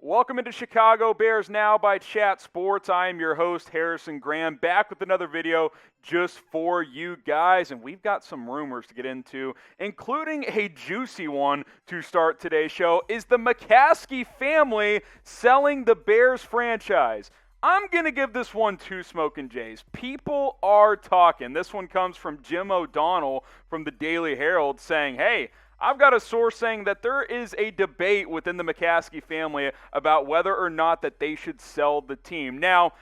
Welcome into Chicago Bears Now by Chat Sports. I am your host, Harrison Graham, back with another video just for you guys. And we've got some rumors to get into, including a juicy one to start today's show. Is the McCaskey family selling the Bears franchise? I'm going to give this one two smoking Jays. People are talking. This one comes from Jim O'Donnell from the Daily Herald saying, hey, I've got a source saying that there is a debate within the McCaskey family about whether or not that they should sell the team. Now,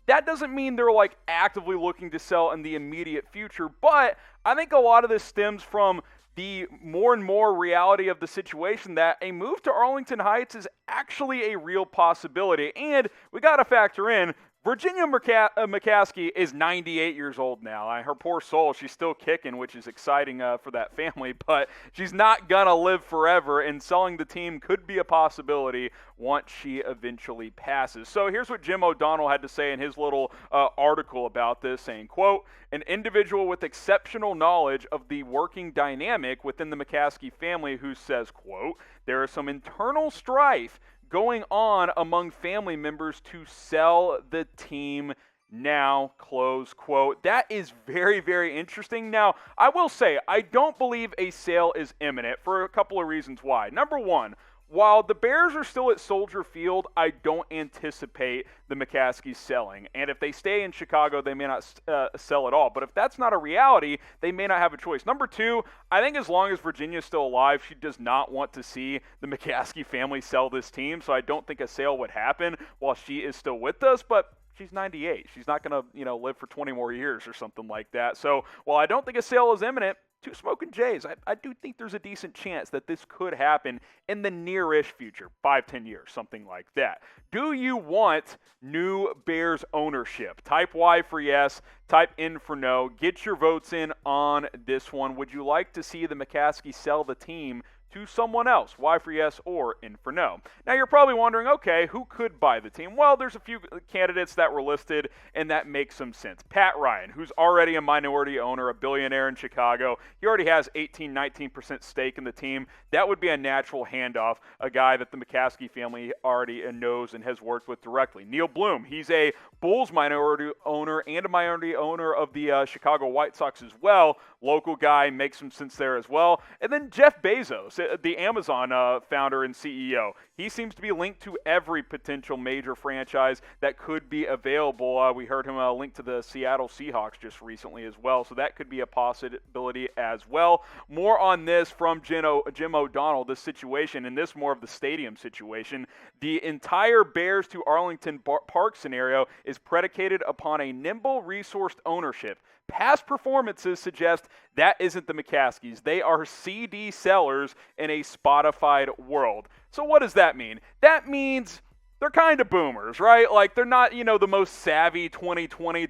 that doesn't mean they're actively looking to sell in the immediate future, but I think a lot of this stems from the more and more reality of the situation that a move to Arlington Heights is actually a real possibility. And we got to factor in Virginia McCaskey is 98 years old now. Her poor soul, she's still kicking, which is exciting for that family, but she's not going to live forever, and selling the team could be a possibility once she eventually passes. So here's what Jim O'Donnell had to say in his little article about this, saying, quote, an individual with exceptional knowledge of the working dynamic within the McCaskey family who says, quote, there is some internal strife going on among family members to sell the team now, close quote. That is very, very interesting. Now, I will say, I don't believe a sale is imminent for a couple of reasons why. Number one, while the Bears are still at Soldier Field, I don't anticipate the McCaskeys selling. And if they stay in Chicago, they may not sell at all. But if that's not a reality, they may not have a choice. Number two, I think as long as Virginia is still alive, she does not want to see the McCaskey family sell this team. So I don't think a sale would happen while she is still with us. But she's 98. She's not going to, live for 20 more years or something like that. So while I don't think a sale is imminent, two smoking Jays, I do think there's a decent chance that this could happen in the near-ish future, 5-10 years, something like that. Do you want new Bears ownership? Type Y for yes, type N for no. Get your votes in on this one. Would you like to see the McCaskey sell the team to someone else? Y for yes or N for no. Now you're probably wondering, okay, who could buy the team? Well, there's a few candidates that were listed, and that makes some sense. Pat Ryan, who's already a minority owner, a billionaire in Chicago. He already has 18-19% stake in the team. That would be a natural handoff, a guy that the McCaskey family already knows and has worked with directly. Neil Bloom, he's a Bulls minority owner and a minority owner of the Chicago White Sox as well. Local guy, makes some sense there as well. And then Jeff Bezos, the Amazon founder and CEO. He seems to be linked to every potential major franchise that could be available. We heard him linked to the Seattle Seahawks just recently as well, so that could be a possibility as well. More on this from Jim O'Donnell, this situation, and this more of the stadium situation. The entire Bears to Arlington Park scenario is predicated upon a nimble, resourced ownership. Past performances suggest that isn't the McCaskeys. They are CD sellers in a Spotify world. So what does that mean? That means they're kind of boomers, right? They're not, the most savvy 2020,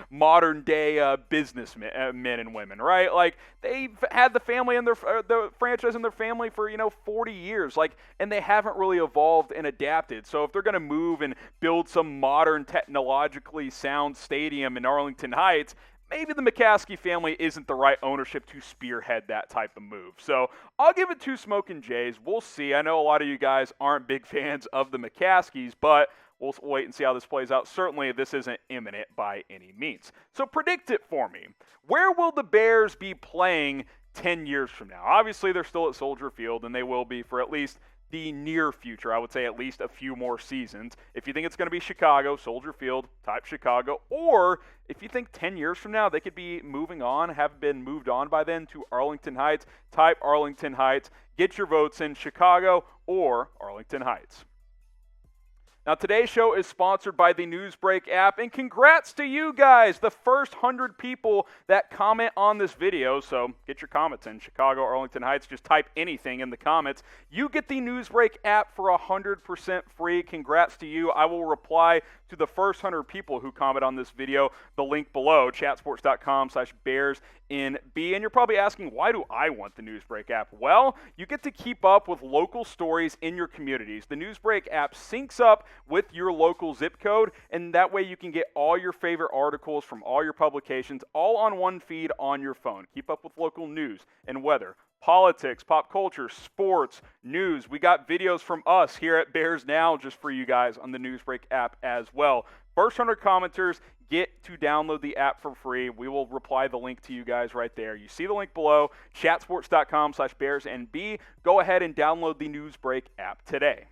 modern day businessmen men and women, right? They've had the family and the franchise in their family for, 40 years, and they haven't really evolved and adapted. So if they're going to move and build some modern, technologically sound stadium in Arlington Heights, maybe the McCaskey family isn't the right ownership to spearhead that type of move. So I'll give it two smoking Jays. We'll see. I know a lot of you guys aren't big fans of the McCaskeys, but we'll wait and see how this plays out. Certainly, this isn't imminent by any means. So predict it for me. Where will the Bears be playing 10 years from now? Obviously, they're still at Soldier Field, and they will be for at least the near future. I would say at least a few more seasons. If you think it's going to be Chicago, Soldier Field, type Chicago. Or if you think 10 years from now they could be moving on, have been moved on by then to Arlington Heights, type Arlington Heights. Get your votes in Chicago or Arlington Heights. Now, today's show is sponsored by the Newsbreak app, and congrats to you guys, the first 100 people that comment on this video. So get your comments in, Chicago, Arlington Heights. Just type anything in the comments. You get the Newsbreak app for 100% free. Congrats to you. I will reply to the first 100 people who comment on this video, the link below, chatsports.com/BearsNB. And you're probably asking, why do I want the Newsbreak app? Well, you get to keep up with local stories in your communities. The Newsbreak app syncs up with your local zip code, and that way you can get all your favorite articles from all your publications all on one feed on your phone. Keep up with local news and weather, politics, pop culture, sports, news. We got videos from us here at Bears Now just for you guys on the Newsbreak app as well. First 100 commenters get to download the app for free. We will reply the link to you guys right there. You see the link below, chatsports.com/BearsNB. Go ahead and download the Newsbreak app today.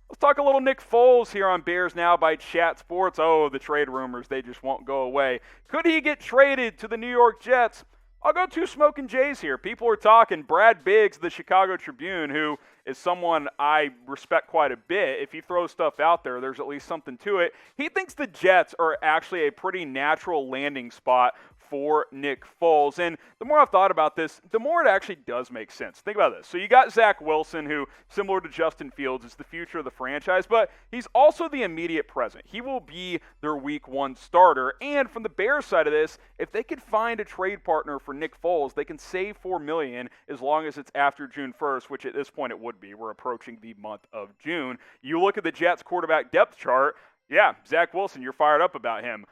Let's talk a little Nick Foles here on Bears Now by Chat Sports. Oh, the trade rumors, they just won't go away. Could he get traded to the New York Jets? I'll go two smoking Jays here. People are talking. Brad Biggs, the Chicago Tribune, who is someone I respect quite a bit. If he throws stuff out there, there's at least something to it. He thinks the Jets are actually a pretty natural landing spot for Nick Foles. And the more I've thought about this, the more it actually does make sense. Think about this. So you got Zach Wilson, who, similar to Justin Fields, is the future of the franchise, but he's also the immediate present. He will be their week one starter. And from the Bears side of this, if they could find a trade partner for Nick Foles, they can save $4 million as long as it's after June 1st, which at this point it would be. We're approaching the month of June. You look at the Jets quarterback depth chart, yeah, Zach Wilson, you're fired up about him.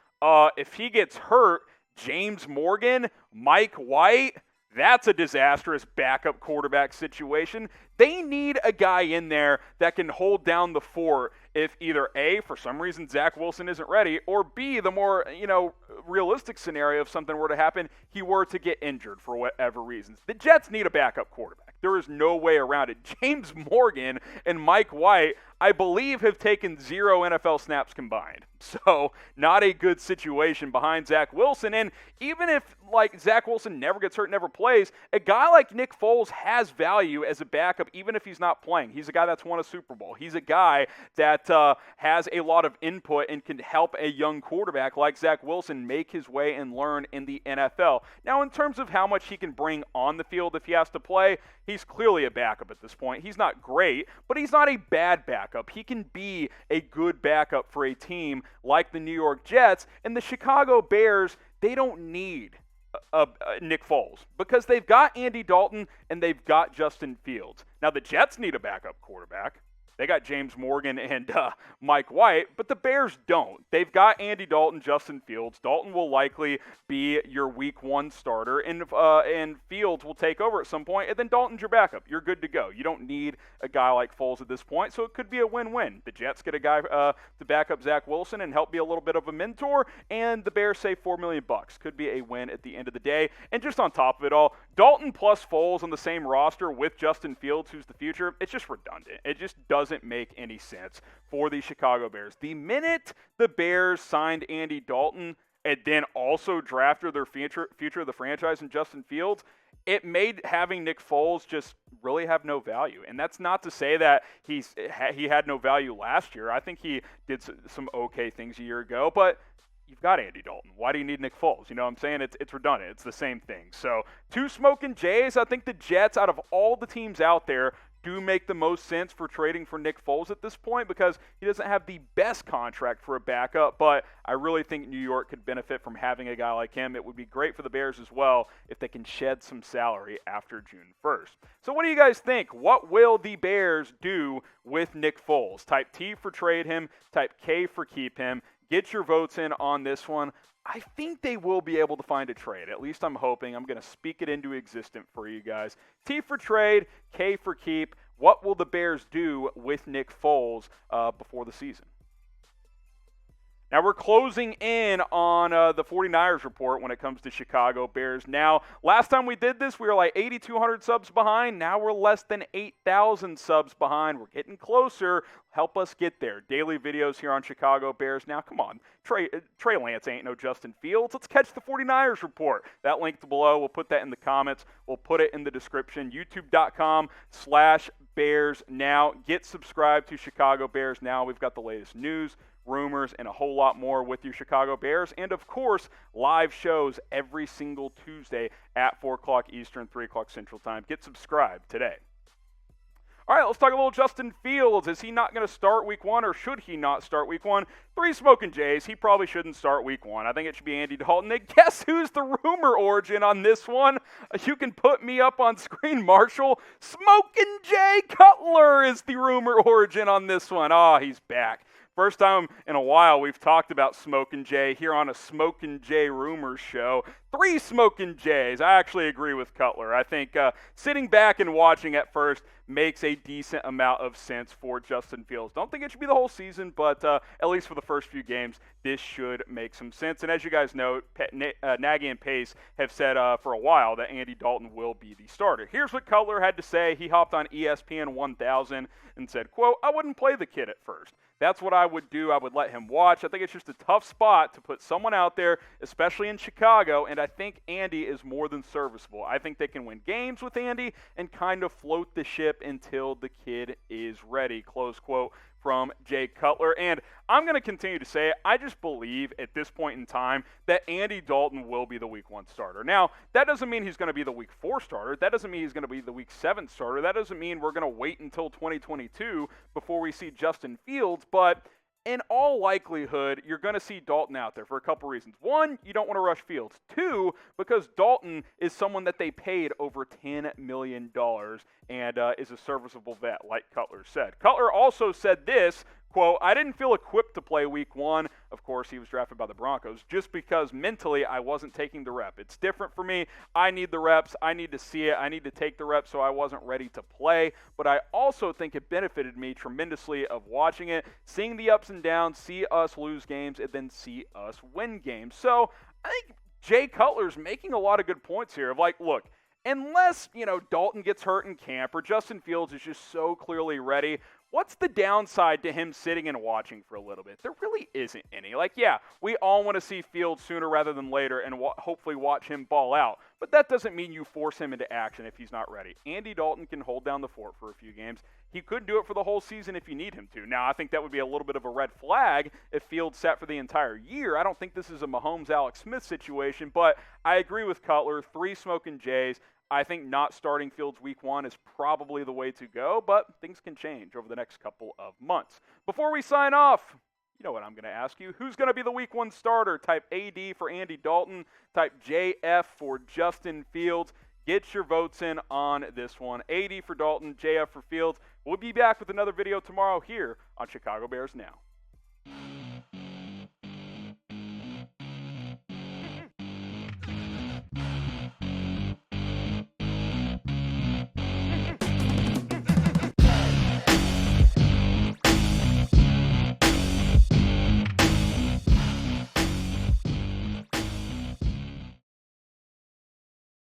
If he gets hurt, James Morgan, Mike White, that's a disastrous backup quarterback situation. They need a guy in there that can hold down the fort if either A, for some reason Zach Wilson isn't ready, or B, the more, realistic scenario if something were to happen, he were to get injured for whatever reasons. The Jets need a backup quarterback. There is no way around it. James Morgan and Mike White, I believe, have taken 0 NFL snaps combined. So, not a good situation behind Zach Wilson. And even if, Zach Wilson never gets hurt, never plays, a guy like Nick Foles has value as a backup, even if he's not playing. He's a guy that's won a Super Bowl. He's a guy that has a lot of input and can help a young quarterback like Zach Wilson make his way and learn in the NFL. Now, in terms of how much he can bring on the field if he has to play, he's clearly a backup at this point. He's not great, but he's not a bad backup. He can be a good backup for a team like the New York Jets, and the Chicago Bears, they don't need Nick Foles because they've got Andy Dalton and they've got Justin Fields. Now, the Jets need a backup quarterback. They got James Morgan and Mike White, but the Bears don't. They've got Andy Dalton, Justin Fields. Dalton will likely be your week one starter, and Fields will take over at some point, and then Dalton's your backup. You're good to go. You don't need a guy like Foles at this point, so it could be a win-win. The Jets get a guy to back up Zach Wilson and help be a little bit of a mentor, and the Bears save $4 million. Could be a win at the end of the day. And just on top of it all, Dalton plus Foles on the same roster with Justin Fields, who's the future, it's just redundant. It just doesn't make any sense for the Chicago Bears. The minute the Bears signed Andy Dalton and then also drafted their future of the franchise in Justin Fields, it made having Nick Foles just really have no value. And that's not to say that he had no value last year. I think he did some okay things a year ago, but you've got Andy Dalton. Why do you need Nick Foles? You know what I'm saying? It's redundant. It's the same thing. So, two smoking Jays. I think the Jets, out of all the teams out there, do make the most sense for trading for Nick Foles at this point because he doesn't have the best contract for a backup, but I really think New York could benefit from having a guy like him. It would be great for the Bears as well if they can shed some salary after June 1st. So what do you guys think? What will the Bears do with Nick Foles? Type T for trade him, type K for keep him. Get your votes in on this one. I think they will be able to find a trade. At least I'm hoping. I'm going to speak it into existence for you guys. T for trade, K for keep. What will the Bears do with Nick Foles before the season? Now, we're closing in on the 49ers report when it comes to Chicago Bears. Now, last time we did this, we were like 8,200 subs behind. Now we're less than 8,000 subs behind. We're getting closer. Help us get there. Daily videos here on Chicago Bears. Now, come on. Trey Lance ain't no Justin Fields. Let's catch the 49ers report. That link below. We'll put that in the comments. We'll put it in the description. YouTube.com/Bears Now. Get subscribed to Chicago Bears Now. We've got the latest news, rumors, and a whole lot more with your Chicago Bears. And, of course, live shows every single Tuesday at 4 o'clock Eastern, 3 o'clock Central Time. Get subscribed today. All right, let's talk a little Justin Fields. Is he not going to start week one, or should he not start week one? Three smoking Jays. He probably shouldn't start week one. I think it should be Andy Dalton. And guess who's the rumor origin on this one? You can put me up on screen, Marshall. Smoking Jay Cutler is the rumor origin on this one. He's back. First time in a while we've talked about Smokin' Jay here on a Smokin' Jay Rumors show. 3 smoking Jays. I actually agree with Cutler. I think sitting back and watching at first makes a decent amount of sense for Justin Fields. Don't think it should be the whole season, but at least for the first few games, this should make some sense. And as you guys know, Nagy and Pace have said for a while that Andy Dalton will be the starter. Here's what Cutler had to say. He hopped on ESPN 1000 and said, quote, "I wouldn't play the kid at first. That's what I would do. I would let him watch. I think it's just a tough spot to put someone out there, especially in Chicago, and I think Andy is more than serviceable. I think they can win games with Andy and kind of float the ship until the kid is ready," close quote from Jay Cutler. And I'm going to continue to say it. I just believe at this point in time that Andy Dalton will be the Week 1 starter. Now, that doesn't mean he's going to be the Week 4 starter. That doesn't mean he's going to be the Week 7 starter. That doesn't mean we're going to wait until 2022 before we see Justin Fields. But in all likelihood, you're going to see Dalton out there for a couple reasons. One, you don't want to rush Fields. Two, because Dalton is someone that they paid over $10 million and is a serviceable vet, like Cutler said. Cutler also said this, quote, "I didn't feel equipped to play Week 1. Of course, he was drafted by the Broncos, just because mentally I wasn't taking the rep. It's different for me. I need the reps. I need to see it. I need to take the reps, so I wasn't ready to play. But I also think it benefited me tremendously of watching it, seeing the ups and downs, see us lose games, and then see us win games." So I think Jay Cutler's making a lot of good points here of like, look, unless, Dalton gets hurt in camp or Justin Fields is just so clearly ready, what's the downside to him sitting and watching for a little bit? There really isn't any. Like, yeah, we all want to see Fields sooner rather than later and hopefully watch him ball out. But that doesn't mean you force him into action if he's not ready. Andy Dalton can hold down the fort for a few games. He could do it for the whole season if you need him to. Now, I think that would be a little bit of a red flag if Fields sat for the entire year. I don't think this is a Mahomes-Alex Smith situation, but I agree with Cutler. 3 smoking Jays. I think not starting Fields Week 1 is probably the way to go, but things can change over the next couple of months. Before we sign off, you know what I'm going to ask you. Who's going to be the Week 1 starter? Type AD for Andy Dalton. Type JF for Justin Fields. Get your votes in on this one. AD for Dalton, JF for Fields. We'll be back with another video tomorrow here on Chicago Bears Now.